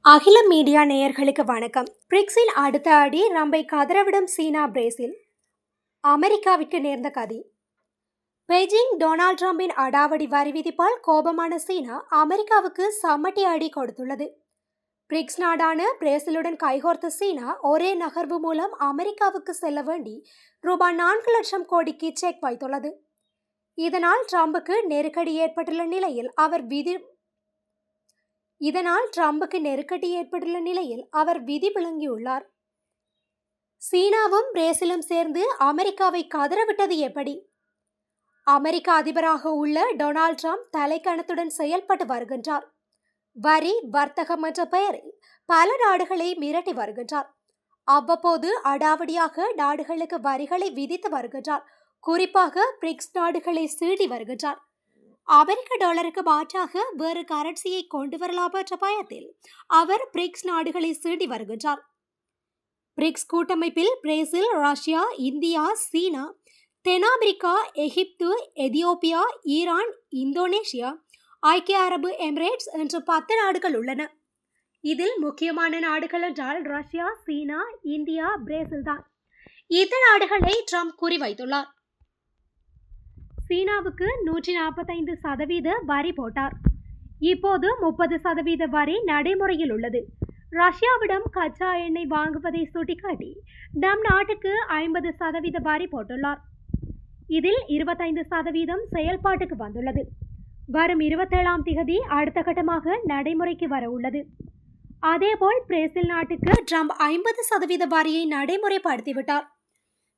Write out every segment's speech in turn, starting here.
அகில மீடியா நேயர்களுக்கு வணக்கம். பிரிக்ஸில் அடுத்த அடி ட்ரம்பை கதறவிடும் சீனா பிரேசில். அமெரிக்காவிற்கு நேர்ந்த கதி. பெய்ஜிங் டொனால்ட் ட்ரம்பின் அடாவடி வரி விதிப்பால் கோபமான சீனா அமெரிக்காவுக்கு சம்மட்டி அடி கொடுத்துள்ளது. பிரிக்ஸ் நாடான பிரேசிலுடன் கைகோர்த்த சீனா ஒரே நகர்வு மூலம் அமெரிக்காவுக்கு செல்ல வேண்டி ரூபாய் 4 லட்சம் கோடிக்கு செக் வைத்துள்ளது. இதனால் ட்ரம்புக்கு நெருக்கடி ஏற்பட்டுள்ள நிலையில் அவர் விதி விளங்கியுள்ளார். சீனாவும் பிரேசிலும் சேர்ந்து அமெரிக்காவை கதறவிட்டது எப்படி? அமெரிக்க அதிபராக உள்ள டொனால்ட் ட்ரம்ப் தலைக்கணத்துடன் செயல்பட்டு வருகின்றார். வரி வர்த்தகம் என்ற பெயரில் பல நாடுகளை மிரட்டி வருகின்றார். அவ்வப்போது அடாவடியாக நாடுகளுக்கு வரிகளை விதித்து வருகின்றார். குறிப்பாக பிரிக்ஸ் நாடுகளை சீண்டி வருகின்றார். அமெரிக்க டாலருக்கு மாற்றாக வேறு கரன்சியை கொண்டு வரலாம் என்ற பயத்தில் அவர் பிரிக்ஸ் நாடுகளை சீண்டி வருகின்றார். பிரிக்ஸ் கூட்டமைப்பில் பிரேசில், ரஷ்யா, இந்தியா, சீனா, தென் அமெரிக்கா, எகிப்து, எதியோப்பியா, ஈரான், இந்தோனேஷியா, ஐக்கிய அரபு எமிரேட்ஸ் என்று 10 நாடுகள் உள்ளன. இதில் முக்கியமான நாடுகள் என்றால் ரஷ்யா, சீனா, இந்தியா, பிரேசில் தான். இந்த நாடுகளை ட்ரம்ப் குறிவைத்துள்ளார். சீனாவுக்கு 145% வரி போட்டார். இப்போது 30% வரி நடைமுறையில் உள்ளது. ரஷ்யாவிடம் கச்சா எண்ணெய் வாங்குவதை சுட்டிக்காட்டி நம் நாட்டுக்கு 50% வரி போட்டுள்ளார். இதில் 25% செயல்பாட்டுக்கு வந்துள்ளது. வரும் 27ஆம் தேதி அடுத்த கட்டமாக நடைமுறைக்கு வர உள்ளது. அதேபோல் பிரேசில் நாட்டுக்கு ட்ரம்ப் 50% வரியை நடைமுறைப்படுத்திவிட்டார்.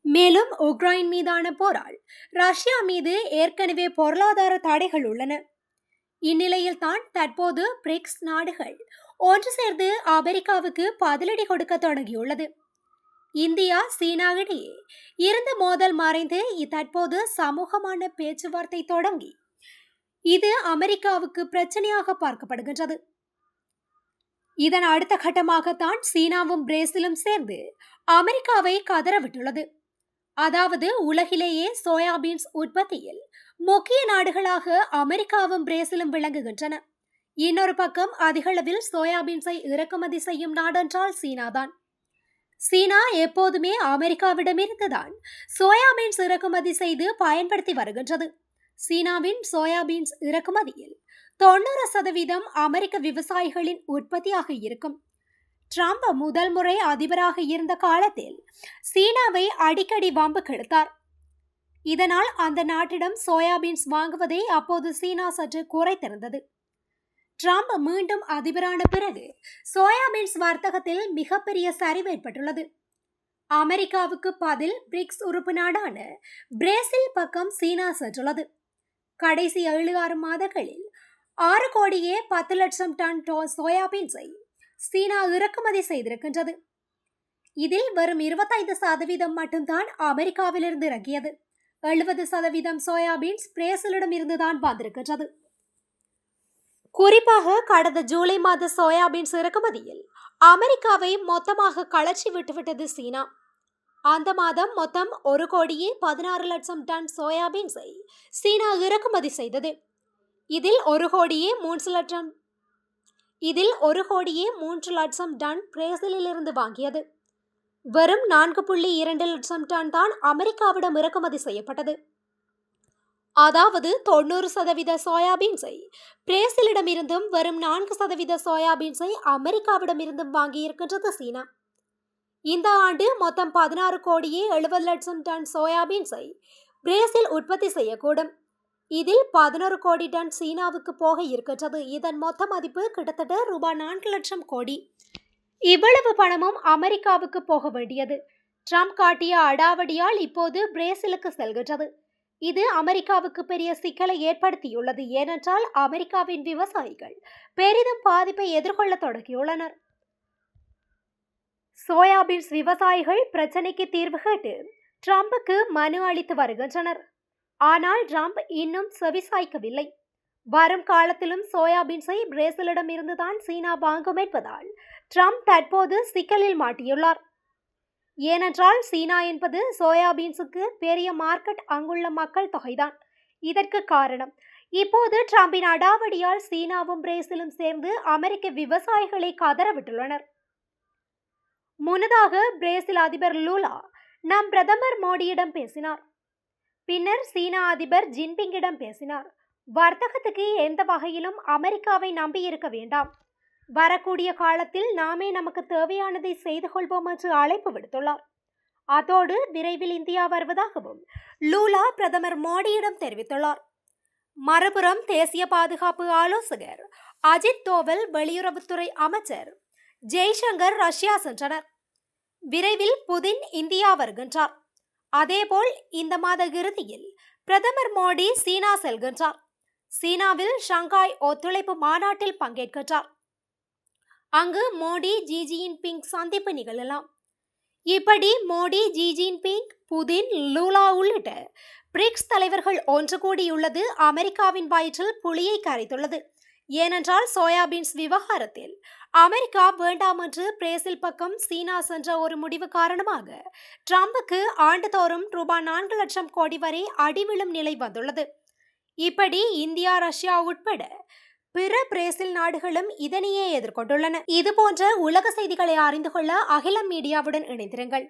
மேலும் உக்ரைன் மீதான போரால் ரஷ்யா மீது ஏற்கனவே பொருளாதார தடைகள் உள்ளன. இந்நிலையில் தான் தற்போது பிரிக்ஸ் நாடுகள் ஒன்று சேர்ந்து அமெரிக்காவுக்கு பதிலடி கொடுக்க தொடங்கியுள்ளது. இந்தியா, சீனா இடையே இருந்த மோதல் மறைந்து தற்போது சமூகமான பேச்சுவார்த்தை தொடங்கி இது அமெரிக்காவுக்கு பிரச்சனையாக பார்க்கப்படுகின்றது. இதன் அடுத்த கட்டமாகத்தான் சீனாவும் பிரேசிலும் சேர்ந்து அமெரிக்காவை கதறவிட்டுள்ளது. அதாவது உலகிலேயே சோயாபீன்ஸ் உற்பத்தியில் முக்கிய நாடுகளாக அமெரிக்காவும் பிரேசிலும் விளங்குகின்றன. இன்னொரு பக்கம் அதிகளவில் சோயாபீன்ஸை இறக்குமதி செய்யும் நாடென்றால் சீனாதான். சீனா எப்போதுமே அமெரிக்காவிடமிருந்துதான் சோயாபீன்ஸ் இறக்குமதி செய்து பயன்படுத்தி வருகின்றது. சீனாவின் சோயாபீன்ஸ் இறக்குமதியில் 90% அமெரிக்க விவசாயிகளின் உற்பத்தியாக இருக்கும். ட்ரம்ப் முதல் முறை அதிபராக இருந்த காலத்தில் சீனாவை அடிக்கடி வம்பு கெடுத்தார். இதனால் அந்த நாட்டிடம் சோயாபீன்ஸ் வாங்குவதை அப்போது சீனா சற்று குறைத்திருந்தது. ட்ரம்ப் மீண்டும் அதிபரான பிறகு சோயாபீன்ஸ் வர்த்தகத்தில் மிகப்பெரிய சரிவு ஏற்பட்டுள்ளது. அமெரிக்காவுக்கு பதில் பிரிக்ஸ் உறுப்பு நாடான பிரேசில் பக்கம் சீனா சென்றுள்ளது. கடைசி 7-6 மாதங்களில் 6 கோடியே 10 லட்சம் டன் சோயாபீன்ஸை சீனா இறக்குமதி செய்திருக்கின்றது. இதில் வரும் 25% மட்டும்தான் அமெரிக்காவிலிருந்து இறங்கியது. 70% சோயாபீன்ஸ் பிரேசிலிடம் இருந்துதான் வந்திருக்கின்றது. குறிப்பாக கடந்த ஜூலை மாத சோயாபீன்ஸ் இறக்குமதியில் அமெரிக்காவை மொத்தமாக கலச்சி விட்டுவிட்டது சீனா. அந்த மாதம் மொத்தம் 1 கோடியே 16 லட்சம் டன் சோயாபீன்ஸை சீனா இறக்குமதி செய்தது. இதில் 1 கோடியே 3 லட்சம் டன் பிரேசிலிருந்து வாங்கியது. வெறும் 4.2 லட்சம் டன் தான் அமெரிக்காவிடம் இறக்குமதி செய்யப்பட்டது. அதாவது 90% சோயாபீன்ஸை பிரேசிலிடமிருந்தும் வெறும் 4% சோயாபீன்ஸை அமெரிக்காவிடமிருந்தும் வாங்கியிருக்கின்றது சீனா. இந்த ஆண்டு மொத்தம் 16 கோடியே 70 லட்சம் டன் சோயாபீன்ஸை பிரேசில் உற்பத்தி செய்யக்கூடும். இதில் 11 கோடி டன் சீனாவுக்கு போக இருக்கின்றது. இதன் மொத்த மதிப்பு கிட்டத்தட்ட ரூபாய் 4 லட்சம் கோடி. இவ்வளவு பணமும் அமெரிக்காவுக்கு போக வேண்டியது ட்ரம்ப் காட்டிய அடாவடியால் இப்போது பிரேசிலுக்கு செல்கின்றது. இது அமெரிக்காவுக்கு பெரிய சிக்கலை ஏற்படுத்தியுள்ளது. ஏனென்றால் அமெரிக்காவின் விவசாயிகள் பெரிதும் பாதிப்பை எதிர்கொள்ள தொடங்கியுள்ளனர். சோயாபீன்ஸ் விவசாயிகள் பிரச்சனைக்கு தீர்வு கேட்டு ட்ரம்புக்கு மனு அளித்து வருகின்றனர். ஆனால் ட்ரம்ப் இன்னும் செவிசாய்க்கவில்லை. வரும் காலத்திலும் சோயாபீன்ஸை பிரேசிலிடம் இருந்துதான் சீனா வாங்கும் என்பதால் ட்ரம்ப் தற்போது சிக்கலில் மாட்டியுள்ளார். ஏனென்றால் சீனா என்பது சோயாபீன்ஸுக்கு பெரிய மார்க்கெட், அங்குள்ள மக்கள் தொகைதான் இதற்கு காரணம். இப்போது டிரம்பின் அடாவடியால் சீனாவும் பிரேசிலும் சேர்ந்து அமெரிக்க விவசாயிகளை கதறவிட்டுள்ளனர். முன்னதாக பிரேசில் அதிபர் லூலா நம் பிரதமர் மோடியிடம் பேசினார். பின்னர் சீனா அதிபர் ஜின்பிங்கிடம் பேசினார். வர்த்தகத்துக்கு எந்த வகையிலும் அமெரிக்காவை நம்பியிருக்க வேண்டாம், வரக்கூடிய காலத்தில் நாமே நமக்கு தேவையானதை செய்து கொள்வோம் என்று அழைப்பு விடுத்துள்ளார். அதோடு விரைவில் இந்தியா வருவதாகவும் லூலா பிரதமர் மோடியிடம் தெரிவித்துள்ளார். மறுபுறம் தேசிய பாதுகாப்பு ஆலோசகர் அஜித் தோவல், வெளியுறவுத்துறை அமைச்சர் ஜெய்சங்கர் ரஷ்யா சென்றனர். விரைவில் புதின் இந்தியா வருகின்றார். அதேபோல் இந்த மாத இறுதியில் பிரதமர் மோடி சீனா செல்கின்றார். சீனாவில் ஷங்காய் ஒத்துழைப்பு மாநாட்டில் பங்கேற்கின்றார். அங்கு மோடி ஜி ஜின்பிங் சந்திப்பு நிகழலாம். இப்படி Modi, Xi Jinping, Putin, Lula உள்ளிட்ட பிரிக்ஸ் தலைவர்கள் ஒன்று கூடியுள்ளது அமெரிக்காவின் வயிற்றில் புளியை கரைத்துள்ளது. ஏனென்றால் சோயாபீன்ஸ் விவகாரத்தில் அமெரிக்கா வேண்டாம் என்று பிரேசில் பக்கம் சீனா சென்ற ஒரு முடிவு காரணமாக டிரம்புக்கு ஆண்டுதோறும் ரூபாய் 4 லட்சம் கோடி வரை அடிவிழும் நிலை வந்துள்ளது. இப்படி இந்தியா, ரஷ்யா உட்பட பிற பிரேசில் நாடுகளும் இதனையே எதிர்கொண்டுள்ளன. இதுபோன்ற உலக செய்திகளை அறிந்து கொள்ள அகிலம் மீடியாவுடன் இணைந்திருங்கள்.